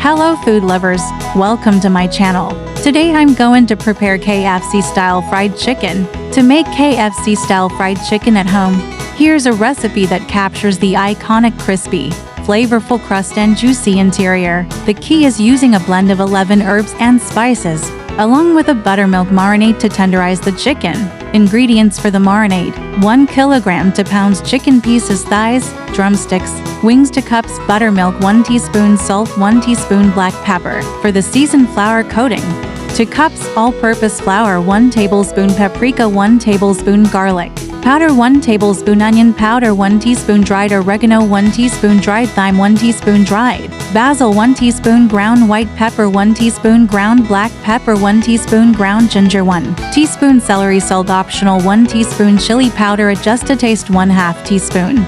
Hello food lovers, welcome to my channel. Today I'm going to prepare KFC-style fried chicken. To make KFC-style fried chicken at home, here's a recipe that captures the iconic crispy, flavorful crust and juicy interior. The key is using a blend of 11 herbs and spices, along with a buttermilk marinade to tenderize the chicken. Ingredients for the marinade: 1 kilogram to pounds chicken pieces, thighs, drumsticks, wings to cups, buttermilk 1 teaspoon, salt 1 teaspoon, black pepper. For the seasoned flour coating: to cups, all-purpose flour 1 tablespoon, paprika 1 tablespoon, garlic powder 1 tablespoon, onion powder 1 teaspoon, dried oregano 1 teaspoon, dried thyme 1 teaspoon, dried basil 1 teaspoon, ground white pepper 1 teaspoon, ground black pepper 1 teaspoon, ground ginger 1 teaspoon, celery salt optional 1 teaspoon, chili powder adjust to taste 1/2 teaspoon,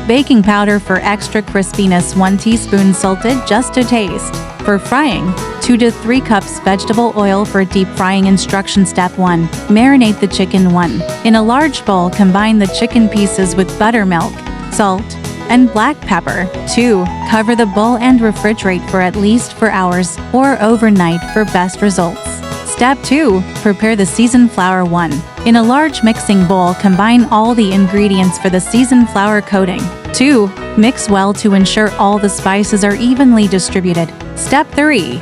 baking powder for extra crispiness 1 teaspoon, salted just to taste. For frying: 2 to 3 cups vegetable oil for deep frying. Instruction: Step 1. Marinate the chicken. 1. In a large bowl, combine the chicken pieces with buttermilk, salt, and black pepper. 2. Cover the bowl and refrigerate for at least 4 hours or overnight for best results. Step 2. Prepare the seasoned flour. 1. In a large mixing bowl, combine all the ingredients for the seasoned flour coating. 2. Mix well to ensure all the spices are evenly distributed. Step 3.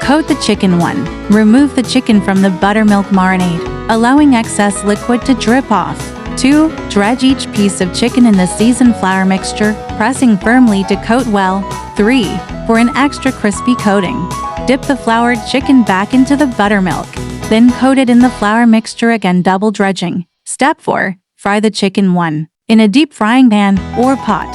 Coat the chicken. 1. Remove the chicken from the buttermilk marinade, allowing excess liquid to drip off. 2. Dredge each piece of chicken in the seasoned flour mixture, pressing firmly to coat well. 3. For an extra crispy coating, dip the floured chicken back into the buttermilk, then coat it in the flour mixture again, double dredging. Step 4. Fry the chicken. 1. In a deep frying pan or pot,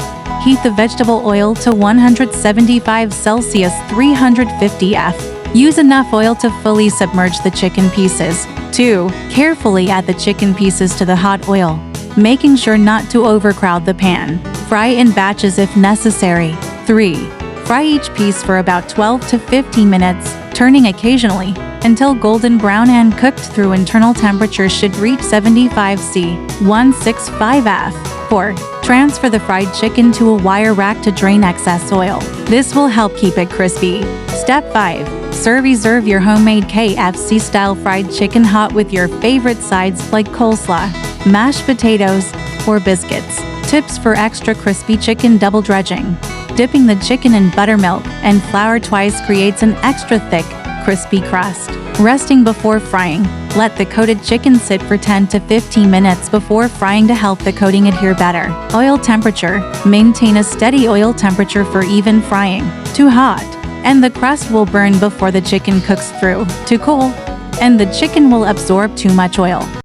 heat the vegetable oil to 175 Celsius 350 F. Use enough oil to fully submerge the chicken pieces. 2. Carefully add the chicken pieces to the hot oil, making sure not to overcrowd the pan. Fry in batches if necessary. 3. Fry each piece for about 12 to 15 minutes, turning occasionally, until golden brown and cooked through. Internal temperature should reach 75 C 165 F. 4. Transfer the fried chicken to a wire rack to drain excess oil. This will help keep it crispy. Step 5. Serve your homemade KFC-style fried chicken hot with your favorite sides like coleslaw, mashed potatoes, or biscuits. Tips for extra crispy chicken: double dredging. Dipping the chicken in buttermilk and flour twice creates an extra thick, crispy crust. Resting before frying: let the coated chicken sit for 10 to 15 minutes before frying to help the coating adhere better. Oil temperature: maintain a steady oil temperature for even frying. Too hot, and the crust will burn before the chicken cooks through. Too cold, and the chicken will absorb too much oil.